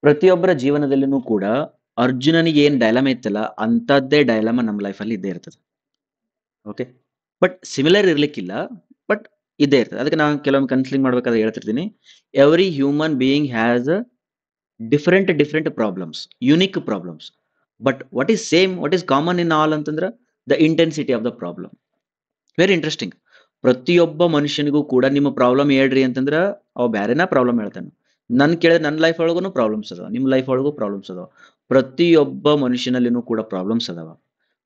ಪ್ರತಿಯೊಬ್ಬರ ಜೀವನದಲ್ಲಿನೂ ಕೂಡ ಅರ್ಜುನನಿಗೆ ಏನ್ ಡೈಲಮಾ ಇತ್ತಲ್ಲ ಅಂತದ್ದೇ ಡೈಲಮಾ ನಮ್ಮ ಲೈಫಲ್ಲಿ ಇದ್ದೇ ಇರ್ತದೆ. ಓಕೆ. ಬಟ್ ಸಿಮಿಲರ್ ಇರ್ಲಿಕ್ಕಿಲ್ಲ. ಬಟ್ ಇದ್ದೇ ಇರ್ತದೆ. ಅದಕ್ಕೆ ನಾನು ಕೆಲವೊಮ್ಮೆ ಕನ್ಸಲಿಂಗ್ ಮಾಡ್ಬೇಕಾದ್ರೆ ಹೇಳ್ತಿರ್ತೀನಿ. Every human being has different problems, unique problems. But what is common in all ಅಂತಂದ್ರೆ the intensity of the problem. Very interesting. ಪ್ರತಿಯೊಬ್ಬ ಮನುಷ್ಯನಿಗೂ ಕೂಡ ನಿಮ್ಮ ಪ್ರಾಬ್ಲಮ್ ಹೇಳ್ರಿ ಅಂತಂದ್ರ ಅವ ಬ್ಯಾರೆನ ಪ್ರಾಬ್ಲಮ್ ಹೇಳ್ತಾನೆ. ನನ್ ಕೇಳಿದ್ರೆ ನನ್ನ ಲೈಫ್ ಒಳಗೂ ಪ್ರಾಬ್ಲಮ್ಸ್ ಅದಾವ, ನಿಮ್ಮ ಲೈಫ್ ಒಳಗೂ ಪ್ರಾಬ್ಲಮ್ಸ್ ಅದಾವ. ಪ್ರತಿಯೊಬ್ಬ ಮನುಷ್ಯನಲ್ಲಿನೂ ಕೂಡ ಪ್ರಾಬ್ಲಮ್ಸ್ ಅದಾವ.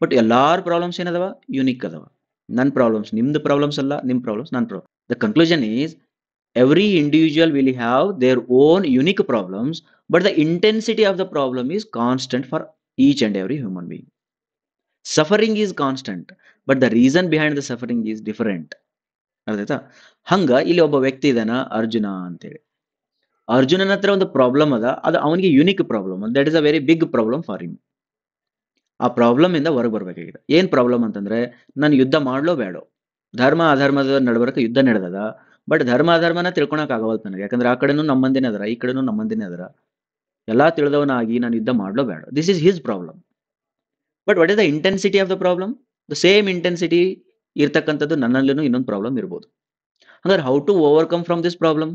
ಬಟ್ ಎಲ್ಲಾರ ಪ್ರಾಬ್ಲಮ್ಸ್ ಏನದಾವ, ಯುನಿಕ್ ಅದಾವ. ನನ್ನ ಪ್ರಾಬ್ಲಮ್ಸ್ ನಿಮ್ದು ಪ್ರಾಬ್ಲಮ್ಸ್ ಅಲ್ಲ, ನಿಮ್ ಪ್ರಾಬ್ಲಮ್ಸ್ ನನ್ನ problem. The conclusion is every individual will have their own unique problems, but the intensity of the problem is constant for each and every human being. Suffering is constant, but the reason behind the suffering is different. ಅರ್ಥಾಯ್ತಾ? ಹಂಗ ಇಲ್ಲಿ ಒಬ್ಬ ವ್ಯಕ್ತಿ ಇದಾನ ಅರ್ಜುನ ಅಂತೇಳಿ. ಅರ್ಜುನನ ಹತ್ರ ಒಂದು problem ಅದ, ಅದು ಅವನಿಗೆ unique problem. That is a very big problem for him. ಆ ಪ್ರಾಬ್ಲಮ್ ಇಂದ ಹೊರಗೆ ಬರ್ಬೇಕಾಗಿದೆ. ಏನ್ ಪ್ರಾಬ್ಲಮ್ ಅಂತಂದ್ರೆ, ನಾನು ಯುದ್ಧ ಮಾಡ್ಲೋ ಬೇಡೋ, ಧರ್ಮ ಅಧರ್ಮದ ನಡಬರ್ಕ ಯುದ್ಧ ನಡೆದದ. ಬಟ್ ಧರ್ಮ ಅಧರ್ಮನ ತಿಳ್ಕೊಳಕ್ ಆಗವಲ್ತು ನನಗೆ. ಯಾಕಂದ್ರೆ ಆ ಕಡೆನೂ ನಮ್ಮ ಮಂದಿನೇ ಅದರ, ಈ ಕಡೆನೂ ನಮ್ಮ ಮಂದಿನೇ ಅದರ. ಎಲ್ಲಾ ತಿಳಿದವನಾಗಿ ನಾನು ಯುದ್ಧ ಮಾಡ್ಲೋ ಬೇಡ. This is his problem. But what is the intensity of the problem? The same intensity ಇರ್ತಕ್ಕಂಥದ್ದು ನನ್ನಲ್ಲೂ ಇನ್ನೊಂದು ಪ್ರಾಬ್ಲಮ್ ಇರ್ಬೋದು. ಹಂಗಾರೆ how to overcome from this problem,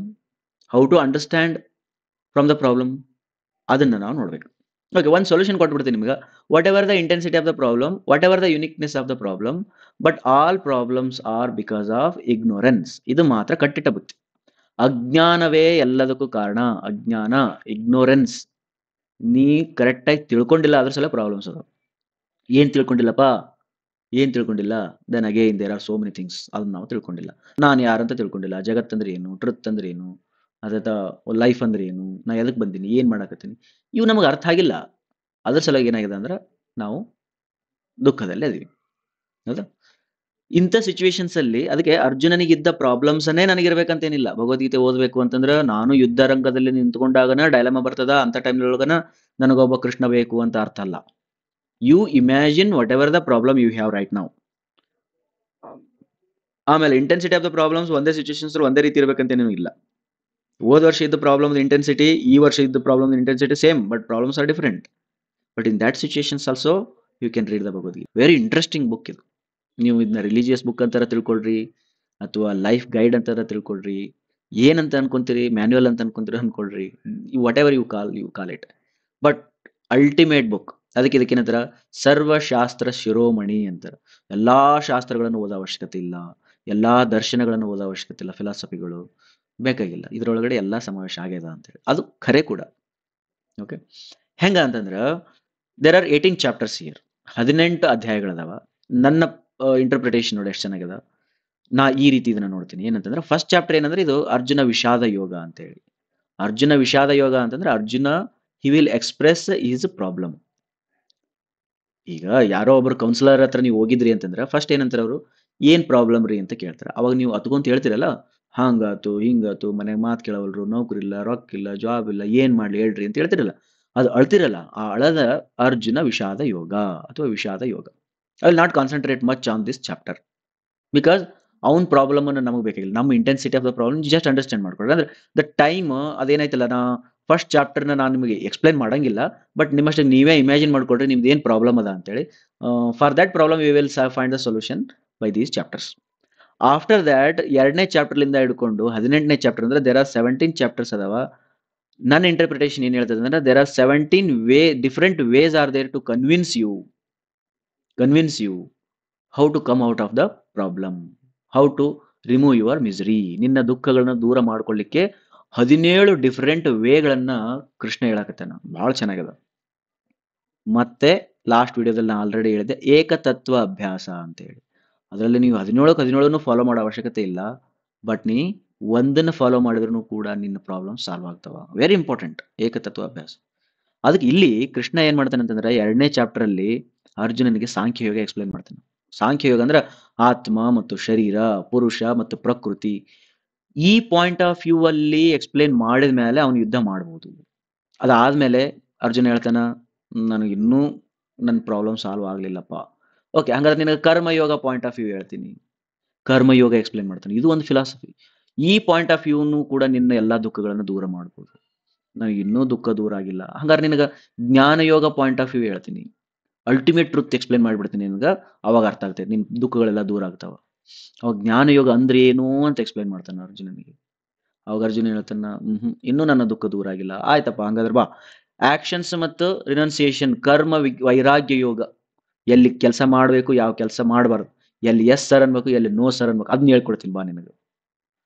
how to understand from the problem, ಅದನ್ನ ನಾವು ನೋಡ್ಬೇಕು. ಓಕೆ, ಒಂದು ಸೊಲ್ಯೂಷನ್ ಕೊಟ್ಬಿಡ್ತೀನಿ ನಿಮ್ಗೆ. Whatever the intensity of the problem, whatever the uniqueness of the problem, but all problems are because of ignorance. ಇದು ಮಾತ್ರ ಕಟ್ಟಿಟ್ಟ ಬುತ್ತಿ. ಅಜ್ಞಾನವೇ ಎಲ್ಲದಕ್ಕೂ ಕಾರಣ. ಅಜ್ಞಾನ, ಇಗ್ನೋರೆನ್ಸ್. ನೀ ಕರೆಕ್ಟಾಗಿ ತಿಳ್ಕೊಂಡಿಲ್ಲ, ಅದ್ರ ಸಲ ಪ್ರಾಬ್ಲಮ್ಸ್ ಅದಾವ. ಏನ್ ತಿಳ್ಕೊಂಡಿಲ್ಲಪ್ಪ, ಏನ್ ತಿಳ್ಕೊಂಡಿಲ್ಲ? Then again there are so many things. ಅದನ್ನ ನಾವು ತಿಳ್ಕೊಂಡಿಲ್ಲ. ನಾನು ಯಾರಂತ ತಿಳ್ಕೊಂಡಿಲ್ಲ. ಜಗತ್ತಂದ್ರೆ ಏನು, ಟ್ರುತ್ ಅಂದ್ರೆ ಏನು, ಅಥವಾ ಲೈಫ್ ಅಂದ್ರೆ ಏನು, ನಾ ಎದಕ್ ಬಂದೀನಿ, ಏನ್ ಮಾಡಾಕತ್ತೀನಿ, ಇವು ನಮಗೆ ಅರ್ಥ ಆಗಿಲ್ಲ. ಅದ್ರ ಸಲುವಾಗಿ ಏನಾಗಿದೆ ಅಂದ್ರೆ ನಾವು ದುಃಖದಲ್ಲೇ ಅದೀವಿ. ಹೌದಾ? ಇಂಥ ಸಿಚುವೇಶನ್ಸ್ ಅಲ್ಲಿ ಅದಕ್ಕೆ ಅರ್ಜುನನಿಗಿದ್ದ ಪ್ರಾಬ್ಲಮ್ಸ್ ಅನ್ನೇ ನನಗಿರ್ಬೇಕಂತೇನಿಲ್ಲ. ಭಗವದ್ಗೀತೆ ಓದ್ಬೇಕು ಅಂತಂದ್ರೆ ನಾನು ಯುದ್ಧ ರಂಗದಲ್ಲಿ ನಿಂತ್ಕೊಂಡಾಗನ ಡೈಲಮ ಬರ್ತದ, ಅಂತ ಟೈಮ್ ಒಳಗನ ನನಗೊಬ್ಬ ಕೃಷ್ಣ ಬೇಕು ಅಂತ ಅರ್ಥ ಅಲ್ಲ. You imagine whatever the problem you have right now. ಆಮೇಲೆ ಇಂಟೆನ್ಸಿಟಿ ಆಫ್ ದ ಪ್ರಾಬ್ಲಮ್ಸ್ ಒಂದೇ ಸಿಚುವೇಶನ್ಸ್ ಒಂದೇ ರೀತಿ ಇರ್ಬೇಕಂತೇನೂ ಇಲ್ಲ. ಹೋದ ವರ್ಷ ಇದ್ದ ಪ್ರಾಬ್ಲಮ್ ಇಂಟೆನ್ಸಿಟಿ, ಈ ವರ್ಷ ಇದ್ದ problem intensity same, but problems are different. But in that situations also you can read the Bhagavad Gita. Very interesting book ಇದು. ನೀವು ಇದನ್ನ ರಿಲಿಜಿಯಸ್ ಬುಕ್ ಅಂತಾರ ತಿಳ್ಕೊಳ್ರಿ, ಅಥವಾ ಲೈಫ್ ಗೈಡ್ ಅಂತಾರ ತಿಳ್ಕೊಳ್ರಿ, ಏನಂತ ಅನ್ಕೊಂತೀರಿ, ಮ್ಯಾನ್ಯುವಲ್ ಅಂತ ಅನ್ಕೊಳ್ರಿ, whatever you call it. But ultimate book. ಅದಕ್ಕೆ ಇದಕ್ಕೇನಂತಾರ, ಸರ್ವಶಾಸ್ತ್ರ ಶಿರೋಮಣಿ ಅಂತಾರ. ಎಲ್ಲಾ ಶಾಸ್ತ್ರಗಳನ್ನು ಓದೋ ಅವಶ್ಯಕತೆ ಇಲ್ಲ, ಎಲ್ಲಾ ದರ್ಶನಗಳನ್ನು ಓದೋ ಅವಶ್ಯಕತೆ ಇಲ್ಲ, ಫಿಲಾಸಫಿಗಳು ಬೇಕಾಗಿಲ್ಲ. ಇದ್ರೊಳಗಡೆ ಎಲ್ಲಾ ಸಮಾವೇಶ ಆಗ್ಯದ ಅಂತೇಳಿ ಅದು ಖರೆ ಕೂಡ. ಓಕೆ, ಹೆಂಗ ಅಂತಂದ್ರ ದೇರ್ ಆರ್ 18 ಚಾಪ್ಟರ್ಸ್ ಹಿಯರ್. 18 ಅಧ್ಯಾಯಗಳದಾವ. ನನ್ನ ಇಂಟರ್ಪ್ರಿಟೇಷನ್ ನೋಡಿ ಎಷ್ಟು ಚೆನ್ನಾಗಿದೆ. ನಾ ಈ ರೀತಿ ಇದನ್ನ ನೋಡ್ತೀನಿ. ಏನಂತಂದ್ರೆ ಫಸ್ಟ್ ಚಾಪ್ಟರ್ ಏನಂದ್ರೆ ಇದು ಅರ್ಜುನ ವಿಷಾದ ಯೋಗ ಅಂತ ಹೇಳಿ. ಅರ್ಜುನ ವಿಷಾದ ಯೋಗ ಅಂತಂದ್ರೆ Arjuna he will express is problem. ಈಗ ಯಾರೋ ಒಬ್ರು ಕೌನ್ಸಿಲರ್ ಹತ್ರ ನೀವು ಹೋಗಿದ್ರಿ ಅಂತಂದ್ರೆ ಫಸ್ಟ್ ಏನಂತಾರೆ ಅವರು, ಏನ್ ಪ್ರಾಬ್ಲಮ್ ರೀ ಅಂತ ಕೇಳ್ತಾರೆ. ಅವಾಗ ನೀವು ಅತ್ಕೊಂತ ಹೇಳ್ತಿರಲ್ಲ, ಹಂಗಾತು ಹಿಂಗಾತು, ಮನೆಗೆ ಮಾತು ಕೇಳವಲ್ರು, ನೌಕರಿ ಇಲ್ಲ, ರೊಕ್ಕ ಇಲ್ಲ, ಜಾಬ್ ಇಲ್ಲ, ಏನ್ ಮಾಡ್ಲಿ ಹೇಳ್ರಿ ಅಂತ ಹೇಳ್ತಿರಲ್ಲ. ಅದು ಅಳ್ತಿರಲ್ಲ. ಆ ಅಳದ ಅರ್ಜುನ ವಿಷಾದ ಯೋಗ ಅಥವಾ ವಿಷಾದ ಯೋಗ. I will not concentrate much on this chapter because ಅವ್ನ ಪ್ರಾಬ್ಲಮ್ ಅನ್ನು ನಮಗೆ ಬೇಕಾಗಿಲ್ಲ. ನಮ್ಮ intensity of the problem just understand ಮಾಡ್ಕೊಳ್ಳಿ. ಅಂದ್ರೆ ದ ಟೈಮ್ ಅದೇನಾಯ್ತಲ್ಲ, ನಾ ಫಸ್ಟ್ ಚಾಪ್ಟರ್ನ ನಾನು ನಿಮಗೆ ಎಕ್ಸ್ಪ್ಲೈನ್ ಮಾಡಂಗಿಲ್ಲ. ಬಟ್ ನಿಮ್ಮಷ್ಟೇ ನೀವೇ ಇಮ್ಯಾಜಿನ್ ಮಾಡ್ಕೊಳ್ರಿ ನಿಮ್ದು ಏನು ಪ್ರಾಬ್ಲಮ್ ಅದ ಅಂತೇಳಿ. For that problem we will find the solution by these chapters. After that 2ನೇ ಚಾಪ್ಟರ್ಲಿಂದ ಹಿಡ್ಕೊಂಡು 18ನೇ ಚಾಪ್ಟರ್ ಅಂದ್ರೆ ದೇರ್ ಆರ್ 17 ಚಾಪ್ಟರ್ಸ್ ಅದಾವ. ನನ್ನ ಇಂಟರ್ಪ್ರಿಟೇಷನ್ ಏನ್ ಹೇಳ್ತದೆ ಅಂದ್ರೆ there are 17 different ways are there to convince you how to come out of the problem, how to remove your misery. ನಿನ್ನ ದುಃಖಗಳನ್ನ ದೂರ ಮಾಡ್ಕೊಳ್ಳಿಕ್ಕೆ 17 ಡಿಫರೆಂಟ್ ವೇಗಳನ್ನ ಕೃಷ್ಣ ಹೇಳಕತ್ತಾನ. ಬಹಳ ಚೆನ್ನಾಗಿದೆ. ಮತ್ತೆ ಲಾಸ್ಟ್ ವಿಡಿಯೋದಲ್ಲಿ ನಾನು ಆಲ್ರೆಡಿ ಹೇಳಿದೆ ಏಕತತ್ವ ಅಭ್ಯಾಸ ಅಂತ ಹೇಳಿ. ಅದರಲ್ಲಿ ನೀವು 17 ಫಾಲೋ ಮಾಡೋ ಅವಶ್ಯಕತೆ ಇಲ್ಲ. ಬಟ್ ನೀ ಒಂದನ್ನು ಫಾಲೋ ಮಾಡಿದ್ರು ಕೂಡ ನಿನ್ನ ಪ್ರಾಬ್ಲಮ್ ಸಾಲ್ವ್ ಆಗ್ತಾವ. ವೆರಿ ಇಂಪಾರ್ಟೆಂಟ್ ಏಕತತ್ವ ಅಭ್ಯಾಸ. ಅದಕ್ಕೆ ಇಲ್ಲಿ ಕೃಷ್ಣ ಏನ್ ಮಾಡ್ತಾನೆ ಅಂತಂದ್ರೆ 2ನೇ ಚಾಪ್ಟರ್ ಅಲ್ಲಿ ಅರ್ಜುನನಿಗೆ ಸಾಂಖ್ಯ ಯೋಗ ಎಕ್ಸ್ಪ್ಲೈನ್ ಮಾಡ್ತಾನೆ. ಸಾಂಖ್ಯ ಯೋಗ ಅಂದ್ರೆ ಆತ್ಮ ಮತ್ತು ಶರೀರ, ಪುರುಷ ಮತ್ತು ಪ್ರಕೃತಿ. ಈ ಪಾಯಿಂಟ್ ಆಫ್ ವ್ಯೂ ಅಲ್ಲಿ ಎಕ್ಸ್ಪ್ಲೈನ್ ಮಾಡಿದ ಮೇಲೆ ಅವನು ಯುದ್ಧ ಮಾಡ್ಬೋದು. ಅದಾದ್ಮೇಲೆ ಅರ್ಜುನ ಹೇಳ್ತಾನ, ನನಗಿನ್ನೂ ನನ್ನ ಪ್ರಾಬ್ಲಮ್ ಸಾಲ್ವ್ ಆಗ್ಲಿಲ್ಲಪ್ಪ. ಓಕೆ, ಹಂಗಾದ್ರೆ ನಿನಗೆ ಕರ್ಮಯೋಗ ಪಾಯಿಂಟ್ ಆಫ್ ವ್ಯೂ ಹೇಳ್ತೀನಿ. ಕರ್ಮಯೋಗ ಎಕ್ಸ್ಪ್ಲೈನ್ ಮಾಡ್ತಾನೆ. ಇದು ಒಂದು ಫಿಲಾಸಫಿ. ಈ ಪಾಯಿಂಟ್ ಆಫ್ ವ್ಯೂನು ಕೂಡ ನಿನ್ನ ಎಲ್ಲಾ ದುಃಖಗಳನ್ನು ದೂರ ಮಾಡ್ಬೋದು. ನನಗೆ ಇನ್ನೂ ದುಃಖ ದೂರ ಆಗಿಲ್ಲ. ಹಂಗಾರೆ ನಿನಗೆ ಜ್ಞಾನಯೋಗ ಪಾಯಿಂಟ್ ಆಫ್ ವ್ಯೂ ಹೇಳ್ತೀನಿ. ಅಲ್ಟಿಮೇಟ್ ಟ್ರುತ್ ಎಕ್ಸ್ಪ್ಲೇನ್ ಮಾಡಿಬಿಡ್ತೀನಿ ನಿನಗೆ. ಅವಾಗ ಅರ್ಥ ಆಗ್ತೈತೆ, ನಿನ್ನ ದುಃಖಗಳೆಲ್ಲ ದೂರ ಆಗ್ತಾವ. ಅವಾಗ ಜ್ಞಾನಯೋಗ ಅಂದ್ರೆ ಏನು ಅಂತ ಎಕ್ಸ್ಪ್ಲೇನ್ ಮಾಡ್ತಾನೆ ಅರ್ಜುನನಿಗೆ. ಅವಾಗ ಅರ್ಜುನ ಹೇಳ್ತಾನ, ಇನ್ನೂ ನನ್ನ ದುಃಖ ದೂರ ಆಗಿಲ್ಲ. ಆಯ್ತಪ್ಪ, ಹಂಗಾದ್ರೆ ಬಾ, ಆಕ್ಷನ್ಸ್ ಮತ್ತು ರಿನೌನ್ಸಿಯೇಷನ್, ಕರ್ಮ ವೈರಾಗ್ಯ ಯೋಗ. ಎಲ್ಲಿ ಕೆಲಸ ಮಾಡಬೇಕು, ಯಾವ ಕೆಲಸ ಮಾಡಬಾರ್ದು, ಎಲ್ಲಿ ಎಸ್ ಸರ್ ಅನ್ಬೇಕು, ಎಲ್ಲಿ ನೋ ಸರ್ ಅನ್ಬೇಕು, ಅದನ್ನ ಹೇಳ್ಕೊಡ್ತೀನಿ ಬಾ ನಿನಗೆ.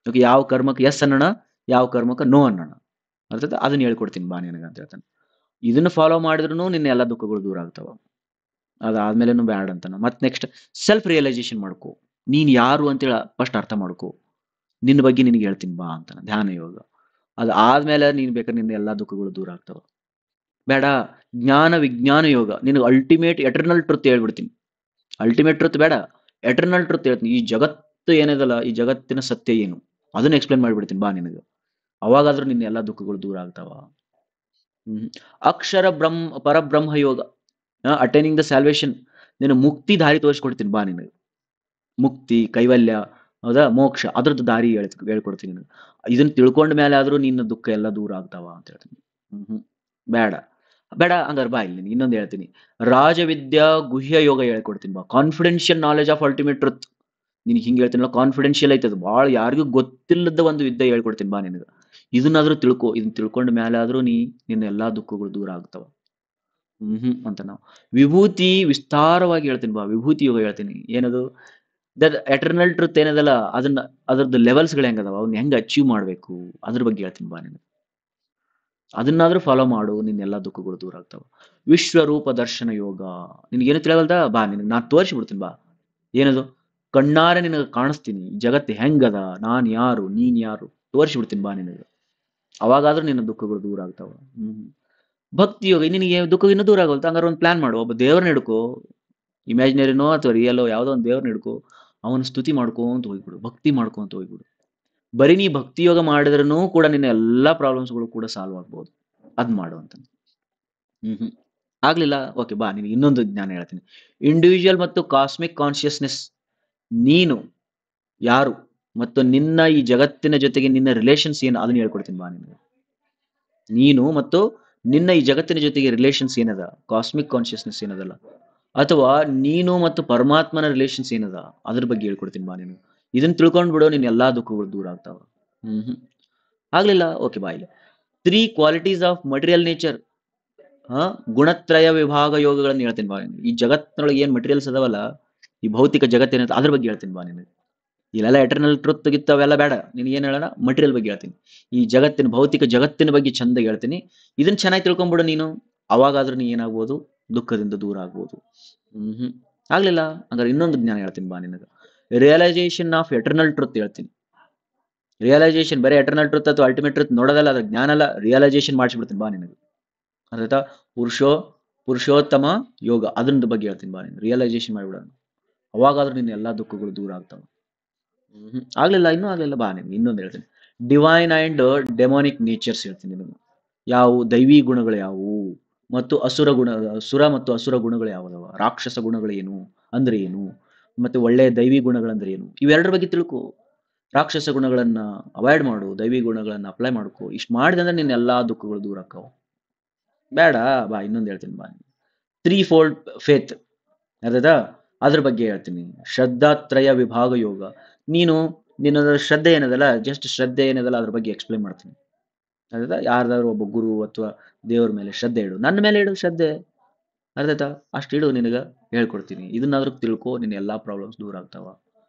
ಓಕೆ, ಯಾವ ಕರ್ಮಕ್ಕೆ ಎಸ್ ಅನ್ನೋಣ, ಯಾವ ಕರ್ಮಕ್ಕೆ ನೋ ಅನ್ನೋಣ, ಅರ್ಥಾತ್ ಅದನ್ನ ಹೇಳ್ಕೊಡ್ತೀನಿ ಬಾ ನಿನಗೆ ಅಂತ ಹೇಳ್ತಾನೆ. ಇದನ್ನ ಫಾಲೋ ಮಾಡಿದ್ರು ನಿನ್ನ ಎಲ್ಲ ದುಃಖಗಳು ದೂರ ಆಗ್ತಾವ. ಅದಾದ್ಮೇಲೆನು ಬ್ಯಾಡ್ ಅಂತಾನ. ಮತ್ತೆ ನೆಕ್ಸ್ಟ್ ಸೆಲ್ಫ್ ರಿಯಲೈಸೇಷನ್ ಮಾಡ್ಕೋ. ನೀನ್ ಯಾರು ಅಂತೇಳಿ ಫಸ್ಟ್ ಅರ್ಥ ಮಾಡ್ಕೋ. ನಿನ್ನ ಬಗ್ಗೆ ನಿನಗೆ ಹೇಳ್ತೀನಿ ಬಾ ಅಂತಾನ ಧ್ಯಾನ ಯೋಗ. ಅದಾದ್ಮೇಲೆ ನೀನ್ ಬೇಕಾದ್ರೆ ನಿನ್ನ ಎಲ್ಲಾ ದುಃಖಗಳು ದೂರ ಆಗ್ತಾವ. ಬೇಡ, ಜ್ಞಾನ ವಿಜ್ಞಾನ ಯೋಗ, ನಿನಗೆ ಅಲ್ಟಿಮೇಟ್ ಎಟರ್ನಲ್ ಟ್ರುತ್ ಹೇಳ್ಬಿಡ್ತೀನಿ. ಅಲ್ಟಿಮೇಟ್ ಟ್ರುತ್ ಬೇಡ, ಎಟರ್ನಲ್ ಟ್ರುತ್ ಹೇಳ್ತೀನಿ. ಈ ಜಗತ್ತು ಏನಿದಲ್ಲ, ಈ ಜಗತ್ತಿನ ಸತ್ಯ ಏನು, ಅದನ್ನ ಎಕ್ಸ್ಪ್ಲೇನ್ ಮಾಡ್ಬಿಡ್ತೀನಿ ಬಾ ನಿನಗೆ. ಅವಾಗಾದ್ರೂ ನಿನ್ನ ಎಲ್ಲಾ ದುಃಖಗಳು ದೂರ ಆಗ್ತಾವ. ಅಕ್ಷರ ಪರಬ್ರಹ್ಮ ಯೋಗ, ಅಟೈನಿಂಗ್ ದ ಸ್ಯಾಲ್ವೇಷನ್, ನೀನು ಮುಕ್ತಿ ದಾರಿ ತೋರಿಸ್ಕೊಡ್ತೀನಿ ಬಾ ನಿನಗೆ. ಮುಕ್ತಿ, ಕೈವಲ್ಯ, ಹೌದಾ, ಮೋಕ್ಷ, ಅದ್ರದ್ದು ದಾರಿ ಹೇಳ್ಕೊಡ್ತೀನಿ ನಿನಗೆ. ಇದನ್ನ ತಿಳ್ಕೊಂಡ ಮೇಲೆ ಆದ್ರೂ ನಿನ್ನ ದುಃಖ ಎಲ್ಲ ದೂರ ಆಗ್ತಾವ ಅಂತ ಹೇಳ್ತೀನಿ. ಬೇಡ ಬೇಡ, ಹಂಗಾರೆ ಬಾ ಇಲ್ಲಿ ಇನ್ನೊಂದು ಹೇಳ್ತೀನಿ. ರಾಜವಿದ್ಯಾ ಗುಹ್ಯ ಯೋಗ ಹೇಳ್ಕೊಡ್ತೀನಿ ಬಾ. Confidential knowledge of ultimate truth. ನಿನಗೆ ಹಿಂಗೆ ಹೇಳ್ತೀನಲ್ಲ, ಕಾನ್ಫಿಡೆನ್ಷಿಯಲ್ ಐತದ, ಭಾಳ ಯಾರಿಗೂ ಗೊತ್ತಿಲ್ಲದ ಒಂದು ವಿದ್ಯೆ ಹೇಳ್ಕೊಡ್ತೀನಿ ಬಾ ನಿನಗೆ. ಇದನ್ನಾದ್ರೂ ತಿಳ್ಕೊ. ಇದನ್ನ ತಿಳ್ಕೊಂಡ ಮೇಲೆ ಆದ್ರೂ ನಿನ್ನ ಎಲ್ಲಾ ದುಃಖಗಳು ದೂರ ಆಗ್ತಾವ. ಅಂತ ನಾವು ವಿಭೂತಿ ವಿಸ್ತಾರವಾಗಿ ಹೇಳ್ತೀನಿ ಬಾ. ವಿಭೂತಿ ಯೋಗ ಹೇಳ್ತೀನಿ. ಏನದು, ದಟ್ ಎಟರ್ನಲ್ ಟ್ರುತ್ ಏನದಲ್ಲ, ಅದ್ರದ್ದು ಲೆವೆಲ್ಸ್ಗಳು ಹೆಂಗದಾವ, ಅವ್ನ ಹೆಂಗೆ ಅಚೀವ್ ಮಾಡಬೇಕು, ಅದ್ರ ಬಗ್ಗೆ ಹೇಳ್ತೀನಿ ಬಾ ನಿನಗೆ. ಅದನ್ನಾದ್ರೂ ಫಾಲೋ ಮಾಡು, ನಿನ್ನೆಲ್ಲ ದುಃಖಗಳು ದೂರ ಆಗ್ತಾವ. ವಿಶ್ವರೂಪ ದರ್ಶನ ಯೋಗ, ನಿನಗೇನು ತಿಳಿಯಲ್ದ ಬಾ, ನಿನಗೆ ನಾನು ತೋರಿಸ್ಬಿಡ್ತೀನಿ ಬಾ. ಏನದು, ಕಣ್ಣಾರೆ ನಿನಗೆ ಕಾಣಿಸ್ತೀನಿ, ಜಗತ್ತು ಹೆಂಗದ, ನಾನು ಯಾರು, ನೀನ್ ಯಾರು ತೋರಿಸ್ಬಿಡ್ತೀನಿ ಬಾ ನಿನಗೆ. ಅವಾಗಾದ್ರೂ ನಿನ್ನ ದುಃಖಗಳು ದೂರ ಆಗ್ತಾವ. ಭಕ್ತಿ ಯೋಗ, ನಿನಗೆ ದುಃಖ ಇನ್ನೂ ದೂರ ಆಗೋಲ್ತ, ಹಂಗಾರೆ ಒಂದು ಪ್ಲಾನ್ ಮಾಡು. ಒಬ್ಬ ದೇವ್ರನ್ನ ಹಿಡ್ಕೋ, ಇಮ್ಯಾಜಿನರಿನೋ ಅಥವಾ ರಿಯಲೋ ಯಾವುದೋ ಒಂದು ದೇವ್ರನ್ನ ಹಿಡ್ಕೋ, ಅವನ ಸ್ತುತಿ ಮಾಡ್ಕೊಂತ ಹೋಗ್ಬಿಡು, ಭಕ್ತಿ ಮಾಡ್ಕೊಂತ ಹೋಗ್ಬಿಡು. ಬರೀ ನೀ ಭಕ್ತಿ ಯೋಗ ಮಾಡಿದ್ರೂ ಕೂಡ ನಿನ್ನ ಎಲ್ಲಾ ಪ್ರಾಬ್ಲಮ್ಸ್ಗಳು ಕೂಡ ಸಾಲ್ವ್ ಆಗ್ಬೋದು. ಅದ್ ಮಾಡು ಅಂತ. ಆಗ್ಲಿಲ್ಲ, ಓಕೆ ಬಾ, ನಿನಗೆ ಇನ್ನೊಂದು ಜ್ಞಾನ ಹೇಳ್ತೀನಿ. ಇಂಡಿವಿಜುವಲ್ ಮತ್ತು ಕಾಸ್ಮಿಕ್ ಕಾನ್ಶಿಯಸ್ನೆಸ್, ನೀನು ಯಾರು ಮತ್ತು ನಿನ್ನ ಈ ಜಗತ್ತಿನ ಜೊತೆಗೆ ನಿನ್ನ ರಿಲೇಷನ್ಸ್ ಏನು, ಅದನ್ನ ಹೇಳ್ಕೊಡ್ತೀನಿ ಬಾ ನಿನಗೆ. ನೀನು ಮತ್ತು ನಿನ್ನ ಈ ಜಗತ್ತಿನ ಜೊತೆಗೆ ರಿಲೇಷನ್ಸ್ ಏನದ, ಕಾಸ್ಮಿಕ್ ಕಾನ್ಶಿಯಸ್ನೆಸ್ ಏನದಲ್ಲ, ಅಥವಾ ನೀನು ಮತ್ತು ಪರಮಾತ್ಮನ ರಿಲೇಷನ್ಸ್ ಏನದ, ಅದ್ರ ಬಗ್ಗೆ ಹೇಳ್ಕೊಡ್ತೀನಿ ಬಾ ನಿನಗೆ. ಇದನ್ನ ತಿಳ್ಕೊಂಡ್ ಬಿಡೋ, ನಿನ್ನ ಎಲ್ಲಾ ದುಃಖಗಳು ದೂರ ಆಗ್ತಾವ. ಆಗ್ಲಿಲ್ಲ, ಓಕೆ ಬಾ. ಇಲ್ಲಿ 3 ಕ್ವಾಲಿಟೀಸ್ ಆಫ್ ಮಟೀರಿಯಲ್ ನೇಚರ್, ಗುಣತ್ರಯ ವಿಭಾಗ ಯೋಗಗಳನ್ನು ಹೇಳ್ತೀನಿ ಬಾ. ಈ ಜಗತ್ತಿನೊಳಗೆ ಏನ್ ಮಟೀರಿಯಲ್ಸ್ ಅದಾವಲ್ಲ, ಈ ಭೌತಿಕ ಜಗತ್ತೇನ, ಅದ್ರ ಬಗ್ಗೆ ಹೇಳ್ತೀನಿ ಬಾ ನಿನಗೆ. ಇಲ್ಲೆಲ್ಲ ಎಟರ್ನಲ್ ಟ್ರುತ್ ಗಿತ್ತು ಅವೆಲ್ಲ ಬೇಡ, ನಿನಗೇನು ಹೇಳೋಣ, ಮಟೀರಿಯಲ್ ಬಗ್ಗೆ ಹೇಳ್ತೀನಿ. ಈ ಜಗತ್ತಿನ ಭೌತಿಕ ಜಗತ್ತಿನ ಬಗ್ಗೆ ಚಂದ ಹೇಳ್ತೀನಿ. ಇದನ್ನ ಚೆನ್ನಾಗಿ ತಿಳ್ಕೊಂಬಿಡು ನೀನು, ಅವಾಗಾದ್ರೂ ನೀ ಏನಾಗ್ಬೋದು, ದುಃಖದಿಂದ ದೂರ ಆಗ್ಬೋದು. ಆಗ್ಲಿಲ್ಲ, ಹಂಗಾರೆ ಇನ್ನೊಂದು ಜ್ಞಾನ ಹೇಳ್ತೀನಿ ಬಾ ನಿನಗೆ. ರಿಯಲೈಸೇಷನ್ ಆಫ್ ಎಟರ್ನಲ್ ಟ್ರುತ್ ಹೇಳ್ತೀನಿ. ರಿಯಲೈಸೇಷನ್ ಬರೀ ಎಟರ್ನಲ್ ಟ್ರುತ್ ಅಥವಾ ಅಲ್ಟಿಮೇಟ್ ಟ್ರುತ್ ನೋಡೋದಲ್ಲ, ಅದ್ರ ಜ್ಞಾನ ಅಲ್ಲ, ರಿಯಲೈಸೇಷನ್ ಮಾಡಿಸ್ಬಿಡ್ತೀನಿ ಬಾ ನಿನಗೆ. ಅರ್ಥಾಯ್ತಾ? ಪುರುಷೋತ್ತಮ ಯೋಗ, ಅದ್ರ ಬಗ್ಗೆ ಹೇಳ್ತೀನಿ ಬಾ ನೀನು. ರಿಯಲೈಸೇಷನ್ ಮಾಡಿಬಿಡೋಣ, ಅವಾಗಾದ್ರೂ ನಿನ್ನ ಎಲ್ಲಾ ದುಃಖಗಳು ದೂರ ಆಗ್ತಾವ. ಆಗ್ಲಿಲ್ಲ, ಇನ್ನೂ ಆಗ್ಲಿಲ್ಲ, ಬಾ ನಿನ್ಗೆ ಇನ್ನೊಂದು ಹೇಳ್ತೀನಿ. ಡಿವೈನ್ ಅಂಡ್ ಡೆಮೋನಿಕ್ ನೇಚರ್ಸ್ ಹೇಳ್ತೀನಿ ನಿನಗೆ. ಯಾವುವು ದೈವಿ ಗುಣಗಳು ಯಾವುವು, ಮತ್ತು ಸುರ ಮತ್ತು ಅಸುರ ಗುಣಗಳು ಯಾವುದವ, ರಾಕ್ಷಸ ಗುಣಗಳೇನು ಅಂದ್ರೆ ಏನು, ಮತ್ತೆ ಒಳ್ಳೆಯ ದೈವಿ ಗುಣಗಳಂದ್ರೆ ಏನು, ಇವೆರಡರ ಬಗ್ಗೆ ತಿಳ್ಕೊ. ರಾಕ್ಷಸ ಗುಣಗಳನ್ನ ಅವಾಯ್ಡ್ ಮಾಡು, ದೈವಿ ಗುಣಗಳನ್ನ ಅಪ್ಲೈ ಮಾಡ್ಕೊ. ಇಷ್ಟು ಮಾಡಿದಂದ್ರೆ ನಿನ್ನ ಎಲ್ಲಾ ದುಃಖಗಳು ದೂರ ಆಕ್ಕವ. ಬೇಡ ಬಾ, ಇನ್ನೊಂದು ಹೇಳ್ತೀನಿ ಬಾ. 3 ಫೋಲ್ಡ್ ಫೇತ್ ಅದ, ಅದ್ರ ಬಗ್ಗೆ ಹೇಳ್ತೀನಿ. ಶ್ರದ್ಧಾತ್ರಯ ವಿಭಾಗ ಯೋಗ, ನಿನ್ನ ಶ್ರದ್ಧೆ ಏನದಲ್ಲ, ಜಸ್ಟ್ ಶ್ರದ್ಧೆ ಏನದಲ್ಲ, ಅದ್ರ ಬಗ್ಗೆ ಎಕ್ಸ್ಪ್ಲೇನ್ ಮಾಡ್ತೀನಿ. ಅರ್ಥ? ಯಾರ್ದಾದ್ರು ಒಬ್ಬ ಗುರು ಅಥವಾ ದೇವ್ರ ಮೇಲೆ ಶ್ರದ್ಧೆ ಇಡು, ನನ್ನ ಮೇಲೆ ಇಡು ಶ್ರದ್ಧೆ, ಅರ್ಥ? ಅಷ್ಟು ಇಡು, ನಿನಗೆ ಹೇಳ್ಕೊಡ್ತೀನಿ. ಇದನ್ನಾದ್ರೂ ತಿಳ್ಕೊ, ನಿನ್ನ ಎಲ್ಲಾ ಪ್ರಾಬ್ಲಮ್ಸ್ ದೂರ ಆಗ್ತಾವ.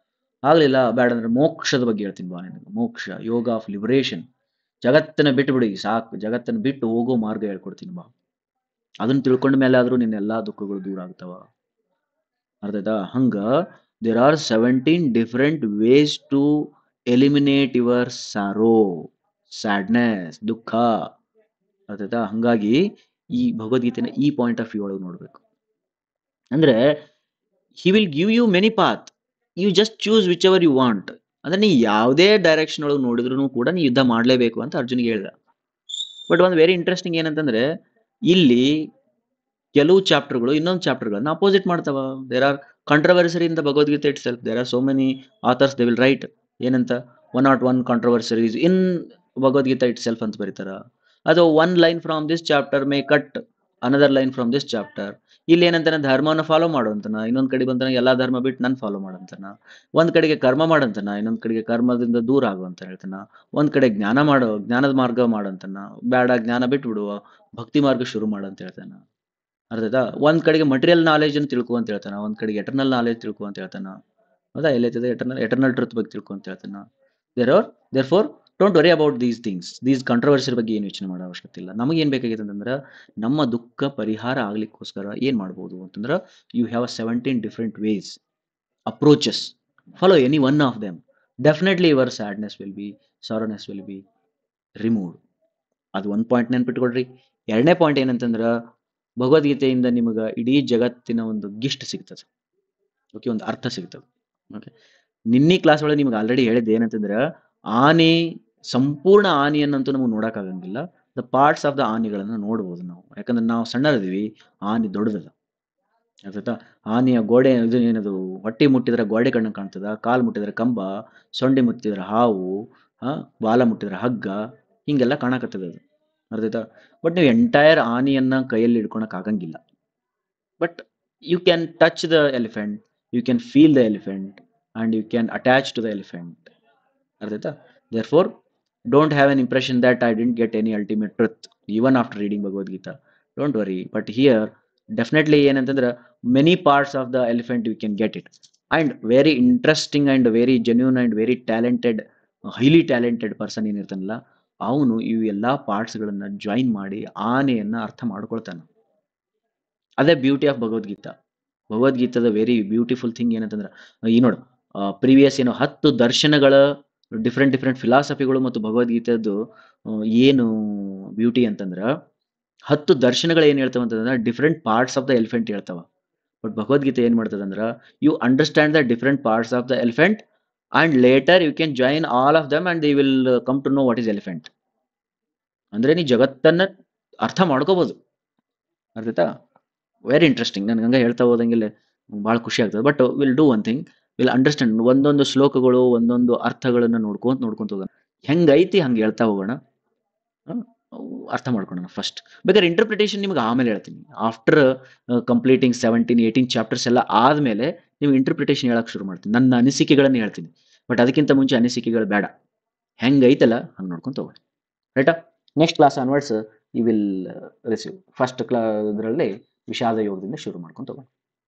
ಆಗ್ಲಿಲ್ಲ, ಬೇಡ ಅಂದ್ರೆ ಮೋಕ್ಷದ ಬಗ್ಗೆ ಹೇಳ್ತೀನಿ ಬಾ ನಿನಗೆ. ಮೋಕ್ಷ, ಯೋಗ ಆಫ್ ಲಿಬರೇಷನ್, ಜಗತ್ತನ್ನ ಬಿಟ್ಟು ಬಿಡಿ ಸಾಕು, ಜಗತ್ತನ್ನ ಬಿಟ್ಟು ಹೋಗೋ ಮಾರ್ಗ ಹೇಳ್ಕೊಡ್ತೀನಿ ಬಾ. ಅದನ್ನ ತಿಳ್ಕೊಂಡ ಮೇಲೆ ಆದ್ರೂ ನಿನ್ನ ಎಲ್ಲಾ ದುಃಖಗಳು ದೂರ ಆಗ್ತಾವ. ಅರ್ಥಾಯ್ತಾ? ಹಂಗ there are 17 different ways to eliminate your sorrow, sadness, ದುಃಖ. ಅರ್ಥಾಯ್ತಾ? ಹಂಗಾಗಿ ಈ ಭಗವದ್ಗೀತೆನ ಈ ಪಾಯಿಂಟ್ ಆಫ್ ವ್ಯೂ ಒಳಗೆ ನೋಡ್ಬೇಕು. ಅಂದ್ರೆ he will give you many path, you just choose whichever you want. ಅಂದ್ರೆ ನೀ ಯಾವುದೇ ಡೈರೆಕ್ಷನ್ ಒಳಗೆ ನೋಡಿದ್ರು ಕೂಡ ನೀ ಯುದ್ಧ ಮಾಡಲೇಬೇಕು ಅಂತ ಅರ್ಜುನಿಗೆ ಹೇಳ್ದ. ಬಟ್ ಒಂದು ವೆರಿ ಇಂಟ್ರೆಸ್ಟಿಂಗ್ ಏನಂತಂದ್ರೆ, ಇಲ್ಲಿ ಕೆಲವು ಚಾಪ್ಟರ್ಗಳು ಇನ್ನೊಂದು ಚಾಪ್ಟರ್ಗಳನ್ನ ಅಪೋಸಿಟ್ ಮಾಡ್ತಾವ. There are controversy in the Bhagavad Gita itself. There are so many authors, they will write ಏನಂತ 101 controversies in Bhagavad Gita itself ಅಂತ ಬರೀತಾರ. ಅಥವಾ one line from this chapter may cut another line from this chapter. ಇಲ್ಲಿ ಏನಂತಾನೆ ಧರ್ಮವನ್ನು follow ಮಾಡುವಂತನ, ಇನ್ನೊಂದ್ ಕಡೆ ಬಂತಾನೆ ಎಲ್ಲಾ ಧರ್ಮ ಬಿಟ್ಟು ನನ್ ಫಾಲೋ ಮಾಡಂತಾನ. ಒಂದ್ ಕಡೆಗೆ ಕರ್ಮ ಮಾಡಂತಾನ, ಇನ್ನೊಂದ್ ಕಡೆಗೆ ಕರ್ಮದಿಂದ ದೂರ ಆಗುವಂತ ಹೇಳ್ತಾನ. ಒಂದ್ ಕಡೆ ಜ್ಞಾನದ ಮಾರ್ಗ ಮಾಡಂತಾನ, ಬೇಡ ಜ್ಞಾನ ಬಿಟ್ಟು ಬಿಡುವ ಭಕ್ತಿ ಮಾರ್ಗ ಶುರು ಮಾಡಂತ ಹೇಳ್ತಾನ. ಅರ್ಥಾಯ್ತಾ? ಒಂದ್ ಕಡೆಗೆ ಮಟೀರಿಯಲ್ ನಾಲೆಜ್ ಅನ್ನು ತಿಳ್ಕೊ ಅಂತ ಹೇಳ್ತಾನ, ಒಂದ್ ಕಡೆಗೆ ಎಟರ್ನಲ್ ನಾಲೆಜ್ ತಿಳ್ಕೊ ಅಂತ ಹೇಳ್ತಾನ. ಹೌದಾ? ಎಲ್ಲೈತದೆ ಎಟರ್ನಲ್ ಟ್ರೂತ್ ಬಗ್ಗೆ ತಿಳ್ಕೊ ಅಂತ ಹೇಳ್ತಾನ. Therefore don't worry about these things. These controversy ಬಗ್ಗೆ ಏನು ಯೋಚನೆ ಮಾಡೋ ಅವಶ್ಯಕತೆ ಇಲ್ಲ. ನಮಗೆ ಏನ್ ಬೇಕಾಗಿದೆ ಅಂತಂದ್ರೆ ನಮ್ಮ ದುಃಖ ಪರಿಹಾರ ಆಗ್ಲಿಕ್ಕೋಸ್ಕರ ಏನ್ ಮಾಡ್ಬೋದು ಅಂತಂದ್ರೆ you have 17 different ways, approaches. Follow any one of them. Definitely your sadness will be, sorrowness will be removed. ಅದು ಒಂದು ಪಾಯಿಂಟ್ ನೆನ್ಪಿಟ್ಕೊಡ್ರಿ. ಎರಡನೇ ಪಾಯಿಂಟ್ ಏನಂತಂದ್ರೆ ಭಗವದ್ಗೀತೆಯಿಂದ ನಿಮಗೆ ಇಡೀ ಜಗತ್ತಿನ ಒಂದು ಗಿಫ್ಟ್ ಸಿಗ್ತದೆ. ಓಕೆ, ಒಂದು ಅರ್ಥ ಸಿಗ್ತದೆ. ಓಕೆ, ನಿನ್ನೆ ಕ್ಲಾಸ್ ಒಳಗೆ ನಿಮ್ಗೆ ಆಲ್ರೆಡಿ ಹೇಳಿದ್ದೆ ಏನಂತಂದ್ರೆ ಆನೆ, ಸಂಪೂರ್ಣ ಆನೆಯನ್ನಂತೂ ನಮಗೆ ನೋಡೋಕ್ಕಾಗಂಗಿಲ್ಲ. ದ ಪಾರ್ಟ್ಸ್ ಆಫ್ ದ ಆನೆಗಳನ್ನು ನೋಡ್ಬೋದು ನಾವು, ಯಾಕಂದ್ರೆ ನಾವು ಸಣ್ಣರಿದ್ದೀವಿ, ಆನೆ ದೊಡ್ಡದದ. ಆಯ್ತಾ? ಆನೆಯ ಗೋಡೆ ಇದು ಏನದು, ಹೊಟ್ಟೆ ಮುಟ್ಟಿದ್ರೆ ಗೋಡೆ ಕಣ್ಣು ಕಾಣ್ತದ, ಕಾಲು ಮುಟ್ಟಿದ್ರೆ ಕಂಬ, ಸೊಂಡಿ ಮುಟ್ಟಿದ್ರೆ ಹಾವು, ಬಾಲ ಮುಟ್ಟಿದ್ರೆ ಹಗ್ಗ, ಹಿಂಗೆಲ್ಲ ಕಾಣಕತ್ತದ ಅದು. ಅರ್ಥಾಯ್ತಾ? ಬಟ್ ನೀವು ಎಂಟೈರ್ ಆನೆಯನ್ನ ಕೈಯಲ್ಲಿ ಹಿಡ್ಕೊಳಕ್ ಆಗಂಗಿಲ್ಲ. But you can touch the elephant, you can feel the elephant and you can attach to the elephant. Ardhaita? Therefore, don't have an impression that I didn't get any ultimate truth even after reading Bhagavad Gita. Don't worry. But here, definitely ಏನಂತಂದ್ರೆ many parts of the elephant you can get it. And very interesting and very genuine and very talented, highly talented person ಏನಿರ್ತಾನಲ್ಲ ಅವನು ಇವು ಎಲ್ಲಾ ಪಾರ್ಟ್ಸ್ಗಳನ್ನ join ಮಾಡಿ ಆನೆಯನ್ನ ಅರ್ಥ ಮಾಡ್ಕೊಳ್ತಾನೆ. ಅದೇ beauty of Bhagavad Gita. ಭಗವದ್ಗೀತಾದ very beautiful thing ಏನಂತಂದ್ರೆ ಈ ನೋಡು, ಪ್ರೀವಿಯಸ್ ಏನು 10 ದರ್ಶನಗಳ ಡಿಫ್ರೆಂಟ್ ಫಿಲಾಸಫಿಗಳು ಮತ್ತು ಭಗವದ್ಗೀತೆದ್ದು ಏನು ಬ್ಯೂಟಿ ಅಂತಂದ್ರೆ 10 ದರ್ಶನಗಳು ಏನು ಹೇಳ್ತಾವ ಅಂತಂದ್ರೆ different parts of the elephant ಹೇಳ್ತಾವ. ಬಟ್ ಭಗವದ್ಗೀತೆ ಏನ್ ಮಾಡ್ತದಂದ್ರೆ you understand the different parts of the elephant and later you can join all of them and they will come to know what is elephant. ಅಂದ್ರೆ ನೀ ಜಗತ್ತನ್ನ ಅರ್ಥ ಮಾಡ್ಕೋಬಹುದು. ಅರ್ಥಾಯ್ತಾ? Very interesting. ನನ್ಗೆ ಹಂಗೆ ಹೇಳ್ತಾ ಹೋದಂಗೆಲ್ಲ ಭಾಳ ಖುಷಿ ಆಗ್ತದೆ. But will do one thing, will understand ಒಂದೊಂದು ಶ್ಲೋಕಗಳು ಒಂದೊಂದು ಅರ್ಥಗಳನ್ನ ನೋಡ್ಕೊಂತ ಹೋಗೋಣ. ಹೆಂಗೈತಿ ಹಂಗೆ ಹೇಳ್ತಾ ಹೋಗೋಣ, ಅರ್ಥ ಮಾಡ್ಕೊಳ್ಳೋಣ ಫಸ್ಟ್. ಬೇಕಾದ್ರೆ ಇಂಟರ್ಪ್ರಿಟೇಷನ್ ನಿಮ್ಗೆ ಆಮೇಲೆ ಹೇಳ್ತೀನಿ. ಆಫ್ಟರ್ ಕಂಪ್ಲೀಟಿಂಗ್ 17-18 ಚಾಪ್ಟರ್ಸ್ ಎಲ್ಲ ಆದಮೇಲೆ ನಿಮ್ಗೆ ಇಂಟರ್ಪ್ರಿಟೇಷನ್ ಹೇಳಕ್ಕೆ ಶುರು ಮಾಡ್ತೀನಿ, ನನ್ನ ಅನಿಸಿಕೆಗಳನ್ನು ಹೇಳ್ತೀನಿ. ಬಟ್ ಅದಕ್ಕಿಂತ ಮುಂಚೆ ಅನಿಸಿಕೆಗಳು ಬೇಡ, ಹೆಂಗೈತಲ್ಲ ಹಂಗೆ ನೋಡ್ಕೊಂತ ಹೋಗೋಣ. ರೈಟಾ? Next class onwards you will receive. First ಇದರಲ್ಲಿ ವಿಷಾದ ಯೋಗದಿಂದ ಶುರು ಮಾಡ್ಕೊಂತ ಹೋಗೋಣ.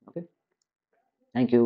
Okay, thank you.